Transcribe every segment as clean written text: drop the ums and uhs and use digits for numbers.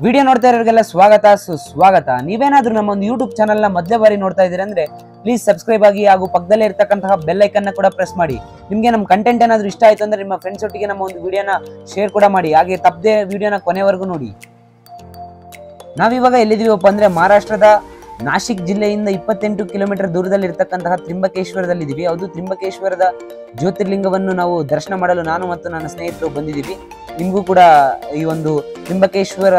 Video ನೋಡ್ತಾ ಇರೋರಿಗೆಲ್ಲ ಸ್ವಾಗತ ಸುಸ್ವಾಗತ. ನೀವೇನಾದ್ರೂ ನಮ್ಮ ಒಂದು ಯೂಟ್ಯೂಬ್ ಚಾನಲ್ ನ ಮೊದಲೇ ಬಾರಿ ನೋಡ್ತಾ ಇದ್ದೀರಾ ಅಂದ್ರೆ ಪ್ಲೀಸ್ ಸಬ್ಸ್ಕ್ರೈಬ್ ಆಗಿ ಹಾಗೂ ಪಕ್ಕದಲ್ಲೇ ಇರತಕ್ಕಂತಹ ಬೆಲ್ ಐಕನ್ ನ ಕೂಡ ಪ್ರೆಸ್ ಮಾಡಿ. ನಿಮಗೆ ನಮ್ಮ ಕಂಟೆಂಟ್ ಏನಾದ್ರೂ ಇಷ್ಟ ಆಯ್ತು ಅಂದ್ರೆ ನಿಮ್ಮ ಫ್ರೆಂಡ್ಸ್ ಒಟ್ಟಿಗೆ ನಮ್ಮ ಒಂದು ವಿಡಿಯೋನ ಶೇರ್ ಕೂಡ ಮಾಡಿ. ಹಾಗೆ ತಪ್ಪದೆ ವಿಡಿಯೋನ ಕೊನೆವರೆಗೂ ನೋಡಿ. ನಾವಿವಾಗ ಎಲ್ಲಿದ್ದೀವಪ್ಪ ಅಂದ್ರೆ ಮಹಾರಾಷ್ಟ್ರದ ನಾಶಿಕ್ ಜಿಲ್ಲೆಯಿಂದ 28 ಕಿಲೋಮೀಟರ್ ದೂರದಲ್ಲಿ ಇರತಕ್ಕಂತಹ ತ್ರಿಂಬಕೇಶ್ವರದಲ್ಲಿದ್ದೀವಿ. ಅದು ತ್ರಿಂಬಕೇಶ್ವರದ ಜ್ಯೋತಿರ್ಲಿಂಗವನ್ನು ನಾವು ದರ್ಶನ ಮಾಡಲು ನಾನು ಮತ್ತು ನನ್ನ ಸ್ನೇಹಿತರು ಬಂದಿದ್ದೀವಿ. ನಿಮಗೂ ಕೂಡ ಈ ಒಂದು ತ್ರಿಂಬಕೇಶ್ವರ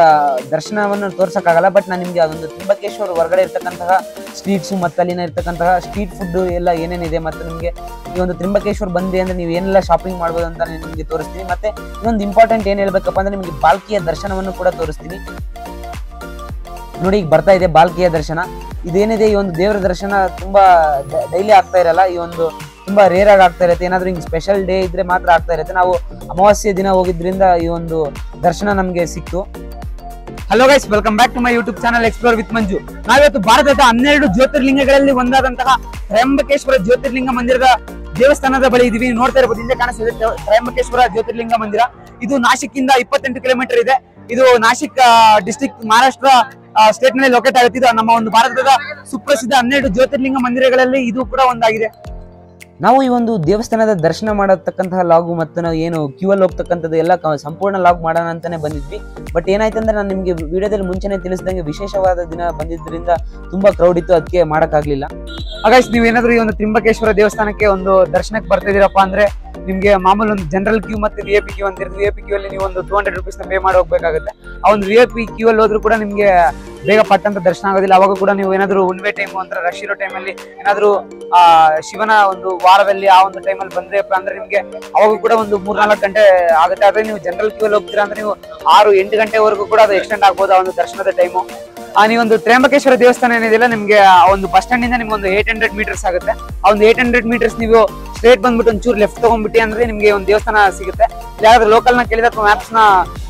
ದರ್ಶನವನ್ನು ತೋರ್ಸಕ್ಕಾಗಲ್ಲ, ಬಟ್ ನಾನು ನಿಮಗೆ ಅದೊಂದು ತ್ರಿಂಬಕೇಶ್ವರ ಹೊರಗಡೆ ಇರ್ತಕ್ಕಂತಹ ಸ್ಟ್ರೀಟ್ಸು ಮತ್ತು ಅಲ್ಲಿನ ಇರ್ತಕ್ಕಂತಹ ಸ್ಟ್ರೀಟ್ ಫುಡ್ ಎಲ್ಲ ಏನೇನಿದೆ ಮತ್ತು ನಿಮಗೆ ಈ ಒಂದು ತ್ರಿಂಬಕೇಶ್ವರ ಬಂದ್ರಿ ಅಂದ್ರೆ ನೀವು ಏನೆಲ್ಲ ಶಾಪಿಂಗ್ ಮಾಡ್ಬೋದು ಅಂತ ನಿಮಗೆ ತೋರಿಸ್ತೀನಿ. ಮತ್ತೆ ಇನ್ನೊಂದು ಇಂಪಾರ್ಟೆಂಟ್ ಏನು ಹೇಳ್ಬೇಕಪ್ಪ ಅಂದ್ರೆ ನಿಮಗೆ ಬಾಲ್ಕಿಯ ದರ್ಶನವನ್ನು ಕೂಡ ತೋರಿಸ್ತೀನಿ. ನೋಡಿ, ಈಗ ಬರ್ತಾ ಇದೆ ಬಾಲ್ಕಿಯ ದರ್ಶನ. ಇದೇನಿದೆ ಈ ಒಂದು ದೇವರ ದರ್ಶನ ತುಂಬಾ ಡೈಲಿ ಆಗ್ತಾ ಇರಲ್ಲ, ಈ ಒಂದು ತುಂಬಾ ರೇರ್ ಆಗಿ ಆಗ್ತಾ ಇರುತ್ತೆ. ಏನಾದ್ರೂ ಹಿಂಗ್ ಸ್ಪೆಷಲ್ ಡೇ ಇದ್ರೆ ಮಾತ್ರ ಆಗ್ತಾ ಇರುತ್ತೆ. ನಾವು ಅಮಾವಾಸ್ಯೆ ದಿನ ಹೋಗಿದ್ರಿಂದ ಈ ಒಂದು ದರ್ಶನ ನಮ್ಗೆ ಸಿಕ್ತು. Hello guys, welcome back to my YouTube channel explore with Manju. ನಾವಿವತ್ತು ಭಾರತದ 12 ಜ್ಯೋತಿರ್ಲಿಂಗಗಳಲ್ಲಿ ಒಂದಾದಂತಹ ತ್ರ್ಯಂಬಕೇಶ್ವರ ಜ್ಯೋತಿರ್ಲಿಂಗ ಮಂದಿರದ ದೇವಸ್ಥಾನದ ಬಳಿ ಇದೀವಿ. ನೋಡ್ತಾ ಇರಬಹುದು, ಹಿಂದೆ ಕಾಣಿಸ್ತಿದೆ ತ್ರ್ಯಂಬಕೇಶ್ವರ ಜ್ಯೋತಿರ್ಲಿಂಗ ಮಂದಿರ. ಇದು ನಾಶಿಕ್ ಇಂದ 28 ಕಿಲೋಮೀಟರ್ ಇದೆ. ಇದು ನಾಶಿಕ್ ಡಿಸ್ಟ್ರಿಕ್ಟ್ ಮಹಾರಾಷ್ಟ್ರ ಸ್ಟೇಟ್ ನಲ್ಲಿ ಲೊಕೇಟ್ ಆಗುತ್ತೆ. ಇದು ನಮ್ಮ ಒಂದು ಭಾರತದ ಸುಪ್ರಸಿದ್ಧ 12 ಜ್ಯೋತಿರ್ಲಿಂಗ ಮಂದಿರಗಳಲ್ಲಿ ಇದು ಕೂಡ ಒಂದಾಗಿದೆ. ನಾವು ಈ ಒಂದು ದೇವಸ್ಥಾನದ ದರ್ಶನ ಮಾಡತಕ್ಕಂತಹ ಲಾಗು ಮತ್ತು ನಾವು ಏನು ಕ್ಯೂ ಅಲ್ಲಿ ಹೋಗ್ತಕ್ಕಂಥದ್ದು ಎಲ್ಲ ಸಂಪೂರ್ಣ ಲಾಗ್ ಮಾಡೋಣ ಅಂತಾನೆ ಬಂದಿದ್ವಿ. ಬಟ್ ಏನಾಯ್ತು ಅಂದ್ರೆ ನಾನು ನಿಮಗೆ ವಿಡಿಯೋದಲ್ಲಿ ಮುಂಚೆನೆ ತಿಳಿಸಿದಂಗೆ ವಿಶೇಷವಾದ ದಿನ ಬಂದಿದ್ದರಿಂದ ತುಂಬಾ ಕ್ರೌಡ್ ಇತ್ತು, ಅದಕ್ಕೆ ಮಾಡೋಕ್ಕಾಗ್ಲಿಲ್ಲ. ಹಾಗಾಗಿ ನೀವೇನಾದ್ರೂ ಈ ಒಂದು ತ್ರಿಂಬಕೇಶ್ವರ ದೇವಸ್ಥಾನಕ್ಕೆ ಒಂದು ದರ್ಶನಕ್ಕೆ ಬರ್ತಿದ್ದೀರಪ್ಪ ಅಂದ್ರೆ ನಿಮ್ಗೆ ಮಾಮೂಲಿ ಒಂದು ಜನರಲ್ ಕ್ಯೂ ಮತ್ತೆ VIP ಕ್ಯೂ ಅಂತ ಇರುತ್ತೆ. VIP ಕ್ಯೂ ಅಲ್ಲಿ ನೀವು ಒಂದು 200 rupees ಪೇ ಮಾಡಿ ಹೋಗ್ಬೇಕಾಗುತ್ತೆ. ಆ ಒಂದು VIP ಕ್ಯೂ ಅಲ್ಲಿ ಹೋದ್ರೂ ಕೂಡ ನಿಮ್ಗೆ ಬೇಗ ಪಟ್ಟಂತ ದರ್ಶನ ಆಗೋದಿಲ್ಲ. ಅವಾಗ ಕೂಡ ನೀವು ಏನಾದ್ರು ಉಣ್ವೆ ಟೈಮ್ ಅಂದ್ರೆ ರಶ್ ಇರೋ ಟೈಮಲ್ಲಿ ಏನಾದ್ರು ಶಿವನ ಒಂದು ವಾರದಲ್ಲಿ ಆ ಒಂದು ಟೈಮಲ್ಲಿ ಬಂದ್ರಪ್ಪ ಅಂದ್ರೆ ನಿಮ್ಗೆ ಅವಾಗ ಕೂಡ ಒಂದು 3-4 ಗಂಟೆ ಆಗುತ್ತೆ. ಆದ್ರೆ ನೀವು ಜನರಲ್ ಕ್ಯೂ ಅಲ್ಲಿ ಹೋಗ್ತೀರಾ ಅಂದ್ರೆ ನೀವು 6-8 ಗಂಟೆವರೆಗೂ ಕೂಡ ಅದು ಎಕ್ಸ್ಟೆಂಡ್ ಆಗ್ಬೋದು ಆ ಒಂದು ದರ್ಶನದ ಟೈಮು. ನೀವೊಂದು ತ್ರ್ಯಂಬಕೇಶ್ವರ ದೇವಸ್ಥಾನ ಏನಿದೆಯಲ್ಲ, ನಿಮ್ಗೆ ಆ ಒಂದು ಬಸ್ ಸ್ಟ್ಯಾಂಡ್ ಇಂದ ನಿಮ್ಗೆ ಒಂದು 800 ಮೀಟರ್ಸ್ ಆಗುತ್ತೆ. ಆ ಒಂದು 800 ಮೀಟರ್ಸ್ ನೀವು ಸ್ಟ್ರೇಟ್ ಬಂದ್ಬಿಟ್ಟು ಒಂಚೂರು ಲೆಫ್ಟ್ ತಗೊಂಡ್ಬಿಟ್ಟು ಅಂದ್ರೆ ನಿಮ್ಗೆ ಒಂದು ದೇವಸ್ಥಾನ ಸಿಗುತ್ತೆ. ಯಾವ್ದು ಲೋಕಲ್ ನ ಕೇಳಿದ ಅಥವಾ ಮ್ಯಾಪ್ಸ್ ನ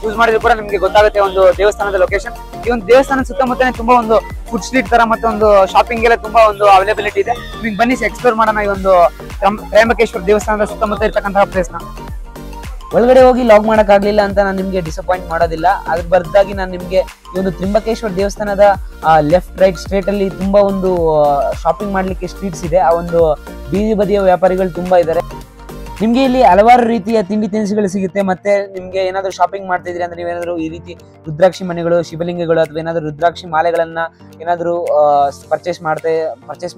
ಯೂಸ್ ಮಾಡಿದ್ರು ಕೂಡ ನಿಮ್ಗೆ ಗೊತ್ತಾಗುತ್ತೆ ಒಂದು ದೇವಸ್ಥಾನದ ಲೊಕೇಶನ್. ಈ ಒಂದು ದೇವಸ್ಥಾನ ಸುತ್ತಮುತ್ತನೇ ತುಂಬಾ ಒಂದು ಫುಡ್ ಸ್ಟ್ರೀಟ್ ತರ ಮತ್ತೆ ಒಂದು ಶಾಪಿಂಗ್ ಎಲ್ಲ ತುಂಬಾ ಒಂದು ಅವೈಲೇಬಿಲಿಟಿ ಇದೆ. ನಿಮ್ಗೆ ಬನ್ನಿ ಎಕ್ಸ್ಪ್ಲೋರ್ ಮಾಡೋಣ ಈ ಒಂದು ತ್ರ್ಯಂಬಕೇಶ್ವರ ದೇವಸ್ಥಾನದ ಸುತ್ತಮುತ್ತ ಇರ್ತಕ್ಕಂತಹ ಪ್ಲೇಸ್ ನ. ಒಳಗಡೆ ಹೋಗಿ ಲಾಗ್ ಮಾಡಕ್ ಆಗ್ಲಿಲ್ಲ ಅಂತ ನಾನು ನಿಮ್ಗೆ ಡಿಸಪಾಯಿಂಟ್ ಮಾಡೋದಿಲ್ಲ. ಅದ್ರ ಬದಲಾಗಿ ನಾನು ನಿಮ್ಗೆ ಈ ಒಂದು ತ್ರಿಂಬಕೇಶ್ವರ ದೇವಸ್ಥಾನದ ಲೆಫ್ಟ್ ರೈಟ್ ಸ್ಟ್ರೇಟ್ ಅಲ್ಲಿ ತುಂಬಾ ಒಂದು ಶಾಪಿಂಗ್ ಮಾಡ್ಲಿಕ್ಕೆ ಸ್ಟ್ರೀಟ್ಸ್ ಇದೆ. ಆ ಒಂದು ಬೀದಿ ಬದಿಯ ವ್ಯಾಪಾರಿಗಳು ತುಂಬಾ ಇದ್ದಾರೆ. ನಿಮ್ಗೆ ಇಲ್ಲಿ ಹಲವಾರು ರೀತಿಯ ತಿಂಡಿ ತಿನಿಸುಗಳು ಸಿಗುತ್ತೆ. ಮತ್ತೆ ನಿಮ್ಗೆ ಏನಾದ್ರು ಶಾಪಿಂಗ್ ಮಾಡ್ತಿದ್ರಿ ಅಂದ್ರೆ ನೀವೇನಾದ್ರು ಈ ರೀತಿ ರುದ್ರಾಕ್ಷಿ ಮಣಿಗಳು, ಶಿವಲಿಂಗಗಳು ಅಥವಾ ಏನಾದ್ರು ರುದ್ರಾಕ್ಷಿ ಮಾಲೆಗಳನ್ನ ಏನಾದ್ರು ಪರ್ಚೇಸ್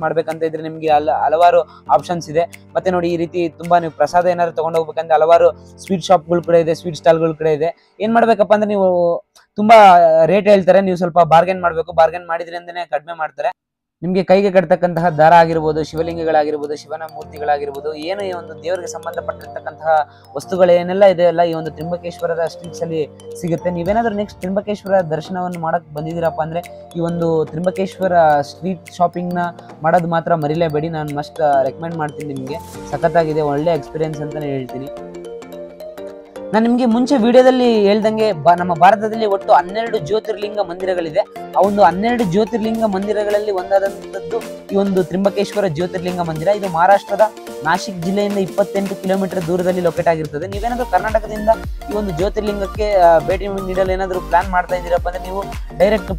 ಮಾಡ್ಬೇಕಂತ ಇದ್ರೆ ನಿಮ್ಗೆ ಹಲವಾರು ಆಪ್ಷನ್ಸ್ ಇದೆ. ಮತ್ತೆ ನೋಡಿ, ಈ ರೀತಿ ತುಂಬಾ ನೀವು ಪ್ರಸಾದ ಏನಾದ್ರು ತಗೊಂಡು ಹೋಗ್ಬೇಕಂದ್ರೆ ಹಲವಾರು ಸ್ವೀಟ್ ಶಾಪ್ಗಳು ಕೂಡ ಇದೆ, ಸ್ವೀಟ್ ಸ್ಟಾಲ್ಗಳು ಕೂಡ ಇದೆ. ಏನ್ ಮಾಡ್ಬೇಕಪ್ಪ ಅಂದ್ರೆ ನೀವು ತುಂಬಾ ರೇಟ್ ಹೇಳ್ತಾರೆ, ನೀವು ಸ್ವಲ್ಪ ಬಾರ್ಗೇನ್ ಮಾಡ್ಬೇಕು. ಬಾರ್ಗೇನ್ ಮಾಡಿದ್ರಿ ಅಂತಾನೆ ಕಡಿಮೆ ಮಾಡ್ತಾರೆ. ನಿಮ್ಗೆ ಕೈಗೆ ಕಟ್ತಕ್ಕಂತಹ ದಾರ ಆಗಿರ್ಬೋದು, ಶಿವಲಿಂಗಗಳಾಗಿರ್ಬೋದು, ಶಿವನ ಮೂರ್ತಿಗಳಾಗಿರ್ಬೋದು, ಏನು ಈ ಒಂದು ದೇವರಿಗೆ ಸಂಬಂಧಪಟ್ಟಿರ್ತಕ್ಕಂತಹ ವಸ್ತುಗಳೇನೆಲ್ಲ ಇದೆ ಅಲ್ಲ ಈ ಒಂದು ತ್ರಿಂಬಕೇಶ್ವರದ ಸ್ಟ್ರೀಟ್ಸ್ ಅಲ್ಲಿ ಸಿಗುತ್ತೆ. ನೀವೇನಾದ್ರೂ ನೆಕ್ಸ್ಟ್ ತ್ರಿಂಬಕೇಶ್ವರ ದರ್ಶನವನ್ನು ಮಾಡಕ್ ಬಂದಿದ್ದೀರಪ್ಪ ಅಂದ್ರೆ ಈ ಒಂದು ತ್ರಿಂಬಕೇಶ್ವರ ಸ್ಟ್ರೀಟ್ ಶಾಪಿಂಗ್ ನ ಮಾಡೋದು ಮಾತ್ರ ಮರಿಲೇಬೇಡಿ. ನಾನು ಮಸ್ಟ್ ರೆಕಮೆಂಡ್ ಮಾಡ್ತೀನಿ. ನಿಮ್ಗೆ ಸಖತ್ತಾಗಿದೆ, ಒಳ್ಳೆ ಎಕ್ಸ್ಪೀರಿಯನ್ಸ್ ಅಂತಾನೆ ಹೇಳ್ತೀನಿ. ನಾನು ನಿಮ್ಗೆ ಮುಂಚೆ ವಿಡಿಯೋದಲ್ಲಿ ಹೇಳ್ದಂಗೆ ನಮ್ಮ ಭಾರತದಲ್ಲಿ ಒಟ್ಟು 12 ಜ್ಯೋತಿರ್ಲಿಂಗ ಮಂದಿರಗಳಿದೆ. ಆ ಒಂದು 12 ಜ್ಯೋತಿರ್ಲಿಂಗ ಮಂದಿರಗಳಲ್ಲಿ ಒಂದಾದಂಥದ್ದು ಈ ಒಂದು ತ್ರಿಂಬಕೇಶ್ವರ ಜ್ಯೋತಿರ್ಲಿಂಗ ಮಂದಿರ. ಇದು ಮಹಾರಾಷ್ಟ್ರದ ನಾಶಿಕ್ ಜಿಲ್ಲೆಯಿಂದ 28 ಕಿಲೋಮೀಟರ್ ದೂರದಲ್ಲಿ ಲೊಕೇಟ್ ಆಗಿರ್ತದೆ. ನೀವೇನಾದ್ರೂ ಕರ್ನಾಟಕದಿಂದ ಈ ಒಂದು ಜ್ಯೋತಿರ್ಲಿಂಗಕ್ಕೆ ಭೇಟಿ ನೀಡಲು ಏನಾದ್ರು ಪ್ಲಾನ್ ಮಾಡ್ತಾ ಇದ್ದೀರಪ್ಪ ಅಂದ್ರೆ ನೀವು ಡೈರೆಕ್ಟ್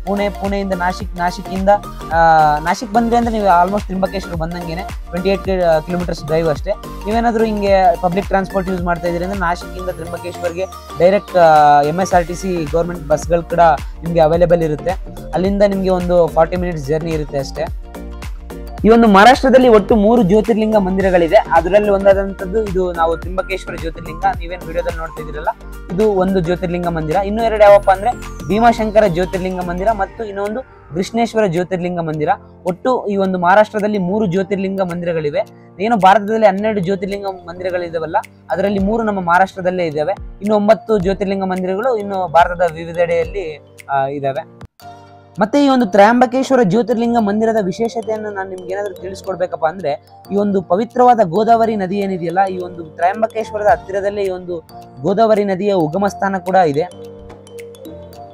ಪುಣೆಯಿಂದ ನಾಶಿಕ್ ಬಂದ್ರೆ ಅಂದ್ರೆ ನೀವು ಆಲ್ಮೋಸ್ಟ್ ತ್ರಿಂಬಕೇಶ್ವರ ಬಂದಂಗೆನೆ 28 ಕಿಲೋಮೀಟರ್ಸ್ ಡ್ರೈವ್ ಅಷ್ಟೇ. ನೀವೇನಾದ್ರೂ ಹಿಂಗೆ ಪಬ್ಲಿಕ್ ಟ್ರಾನ್ಸ್ಪೋರ್ಟ್ ಯೂಸ್ ಮಾಡ್ತಾ ಇದ್ದೀರಿ ಅಂದ್ರೆ ನಾಶಿಕ್ ಇಂದ ತ್ರಿಂಬಕೇಶ್ವರ್ಗೆ ಡೈರೆಕ್ಟ್ MSRTC ಗೌರ್ಮೆಂಟ್ ಬಸ್ಗಳು ಕೂಡ ನಿಮ್ಗೆ ಅವೈಲೇಬಲ್ ಇರುತ್ತೆ. ಅಲ್ಲಿಂದ ನಿಮ್ಗೆ ಒಂದು 40 ಮಿನಿಟ್ಸ್ ಜರ್ನಿ ಇರುತ್ತೆ ಅಷ್ಟೇ. ಈ ಒಂದು ಮಹಾರಾಷ್ಟ್ರದಲ್ಲಿ ಒಟ್ಟು 3 ಜ್ಯೋತಿರ್ಲಿಂಗ ಮಂದಿರಗಳಿದೆ. ಅದರಲ್ಲಿ ಒಂದಾದಂತದ್ದು ಇದು ನಾವು ತ್ರಿಂಬಕೇಶ್ವರ ಜ್ಯೋತಿರ್ಲಿಂಗ, ನೀವೇನ್ ವಿಡಿಯೋದಲ್ಲಿ ನೋಡ್ತಾ ಇದ್ದೀರಲ್ಲ ಇದು ಒಂದು ಜ್ಯೋತಿರ್ಲಿಂಗ ಮಂದಿರ. ಇನ್ನು 2 ಯಾವಪ್ಪ ಅಂದ್ರೆ ಭೀಮಾಶಂಕರ ಜ್ಯೋತಿರ್ಲಿಂಗ ಮಂದಿರ ಮತ್ತು ಇನ್ನೊಂದು ಕೃಷ್ಣೇಶ್ವರ ಜ್ಯೋತಿರ್ಲಿಂಗ ಮಂದಿರ. ಒಟ್ಟು ಈ ಒಂದು ಮಹಾರಾಷ್ಟ್ರದಲ್ಲಿ 3 ಜ್ಯೋತಿರ್ಲಿಂಗ ಮಂದಿರಗಳಿವೆ. ಏನು ಭಾರತದಲ್ಲಿ 12 ಜ್ಯೋತಿರ್ಲಿಂಗ ಮಂದಿರಗಳಿದಾವಲ್ಲ ಅದರಲ್ಲಿ 3 ನಮ್ಮ ಮಹಾರಾಷ್ಟ್ರದಲ್ಲೇ ಇದಾವೆ. ಇನ್ನು 9 ಜ್ಯೋತಿರ್ಲಿಂಗ ಮಂದಿರಗಳು ಇನ್ನು ಭಾರತದ ವಿವಿಧೆಡೆಯಲ್ಲಿ ಇದಾವೆ. ಮತ್ತೆ ಈ ಒಂದು ತ್ರ್ಯಂಬಕೇಶ್ವರ ಜ್ಯೋತಿರ್ಲಿಂಗ ಮಂದಿರದ ವಿಶೇಷತೆಯನ್ನು ನಾನು ನಿಮ್ಗೆ ಏನಾದ್ರು ತಿಳಿಸ್ಕೊಡ್ಬೇಕಪ್ಪ ಅಂದ್ರೆ ಈ ಒಂದು ಪವಿತ್ರವಾದ ಗೋದಾವರಿ ನದಿ ಏನಿದೆಯಲ್ಲ, ಈ ಒಂದು ತ್ರ್ಯಂಬಕೇಶ್ವರದ ಹತ್ತಿರದಲ್ಲೇ ಈ ಒಂದು ಗೋದಾವರಿ ನದಿಯ ಉಗಮ ಸ್ಥಾನ ಕೂಡ ಇದೆ.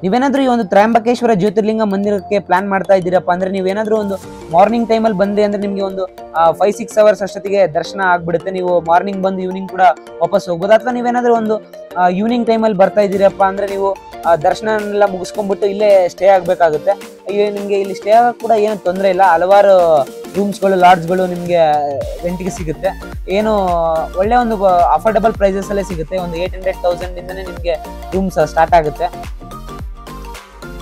ನೀವೇನಾದ್ರೂ ಈ ಒಂದು ತ್ರಯಂಬಕೇಶ್ವರ ಜ್ಯೋತಿರ್ಲಿಂಗ ಮಂದಿರಕ್ಕೆ ಪ್ಲಾನ್ ಮಾಡ್ತಾ ಇದ್ದೀರಪ್ಪ ಅಂದ್ರೆ ನೀವೇನಾದ್ರೂ ಒಂದು ಮಾರ್ನಿಂಗ್ ಟೈಮಲ್ಲಿ ಬಂದ್ರಿ ಅಂದ್ರೆ ನಿಮಗೆ ಒಂದು 5-6 ಅವರ್ಸ್ ಅಷ್ಟೊತ್ತಿಗೆ ದರ್ಶನ ಆಗ್ಬಿಡುತ್ತೆ. ನೀವು ಮಾರ್ನಿಂಗ್ ಬಂದು ಈವ್ನಿಂಗ್ ಕೂಡ ವಾಪಸ್ ಹೋಗ್ಬೋದು. ಅಥವಾ ನೀವೇನಾದ್ರೂ ಒಂದು ಈವ್ನಿಂಗ್ ಟೈಮಲ್ಲಿ ಬರ್ತಾ ಇದ್ದೀರಪ್ಪ ಅಂದ್ರೆ ನೀವು ದರ್ಶನ ಎಲ್ಲ ಮುಗಿಸ್ಕೊಂಡ್ಬಿಟ್ಟು ಇಲ್ಲೇ ಸ್ಟೇ ಆಗ್ಬೇಕಾಗುತ್ತೆ. ನಿಮ್ಗೆ ಇಲ್ಲಿ ಸ್ಟೇ ಆಗಕ್ಕೆ ಕೂಡ ಏನು ತೊಂದರೆ ಇಲ್ಲ. ಹಲವಾರು ರೂಮ್ಸ್ಗಳು, ಲಾಡ್ಜ್ಗಳು ನಿಮ್ಗೆ ರೆಂಟ್ಗೆ ಸಿಗುತ್ತೆ. ಏನು ಒಳ್ಳೆ ಒಂದು ಅಫೋರ್ಡಬಲ್ ಪ್ರೈಸಸ್ ಅಲ್ಲೇ ಸಿಗುತ್ತೆ. ಒಂದು 800,000 ಇಂದನೇ ನಿಮ್ಗೆ ರೂಮ್ಸ್ ಸ್ಟಾರ್ಟ್ ಆಗುತ್ತೆ.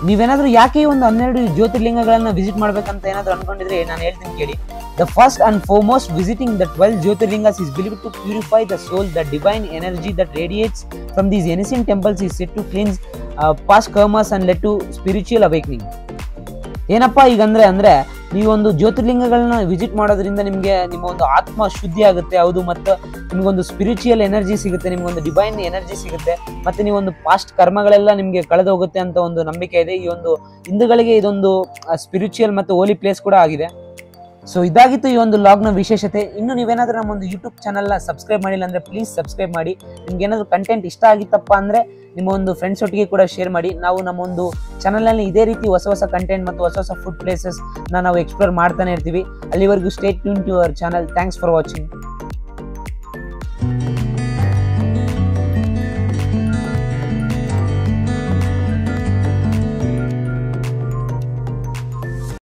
ನೀವೇನಾದ್ರೂ ಯಾಕೆ ಈ ಒಂದು 12 ಜ್ಯೋತಿರ್ಲಿಂಗಗಳನ್ನ ವಿಸಿಟ್ ಮಾಡ್ಬೇಕಂತ ಏನಾದ್ರು ಅನ್ಕೊಂಡಿದ್ರೆ ನಾನು ಹೇಳ್ತೀನಿ ಕೇಳಿ. The first and foremost, visiting the 12 Jyotirlingas is believed to purify the soul. The divine energy that radiates from these ancient temples is said to cleanse past karmas and lead to spiritual awakening. ಏನಪ್ಪಾ ಈಗಂದ್ರೆ ಅಂದ್ರೆ ನೀವೊಂದು ಜ್ಯೋತಿರ್ಲಿಂಗಗಳನ್ನ visit ಮಾಡೋದ್ರಿಂದ ನಿಮಗೆ ನಿಮ್ಮ ಒಂದು ಆತ್ಮ ಶುದ್ಧಿ ಆಗುತ್ತೆ. ಹೌದು, ಮತ್ತು ನಿಮ್ಗೊಂದು ಸ್ಪಿರಿಚುವಲ್ ಎನರ್ಜಿ ಸಿಗುತ್ತೆ, ನಿಮ್ಗೊಂದು ಡಿವೈನ್ ಎನರ್ಜಿ ಸಿಗುತ್ತೆ, ಮತ್ತೆ ನೀವೊಂದು ಪಾಸ್ಟ್ ಕರ್ಮಗಳೆಲ್ಲ ನಿಮ್ಗೆ ಕಳೆದು ಹೋಗುತ್ತೆ ಅಂತ ಒಂದು ನಂಬಿಕೆ ಇದೆ. ಈ ಒಂದು ಹಿಂದೂಗಳಿಗೆ ಇದೊಂದು ಸ್ಪಿರಿಚುವಲ್ ಮತ್ತು ಹೋಲಿ ಪ್ಲೇಸ್ ಕೂಡ ಆಗಿದೆ. ಸೊ ಇದಾಗಿತ್ತು ಈ ಒಂದು ಲಾಗ್ನ ವಿಶೇಷತೆ. ಇನ್ನು ನೀವೇನಾದ್ರೂ ನಮ್ಮ ಒಂದು ಯೂಟ್ಯೂಬ್ ಚಾನಲ್ನ ಸಬ್ಸ್ಕ್ರೈಬ್ ಮಾಡಿಲ್ಲ ಅಂದ್ರೆ ಪ್ಲೀಸ್ ಸಬ್ಸ್ಕ್ರೈಬ್ ಮಾಡಿ. ನಿಮ್ಗೆ ಏನಾದ್ರು ಕಂಟೆಂಟ್ ಇಷ್ಟ ಆಗಿತ್ತಪ್ಪ ಅಂದ್ರೆ ನಿಮ್ಮ ಒಂದು ಫ್ರೆಂಡ್ಸ್ ಒಟ್ಟಿಗೆ ಕೂಡ ಶೇರ್ ಮಾಡಿ. ನಾವು ನಮ್ಮ ಒಂದು ಚಾನಲ್ನಲ್ಲಿ ಇದೇ ರೀತಿ ಹೊಸ ಕಂಟೆಂಟ್ ಮತ್ತು ಹೊಸ ಫುಡ್ ಪ್ಲೇಸಸ್ ನಾವು ಎಕ್ಸ್ಪ್ಲೋರ್ ಮಾಡ್ತಾನೆ ಇರ್ತೀವಿ. ಅಲ್ಲಿವರೆಗೂ stay tune to our channel. Thanks for watching.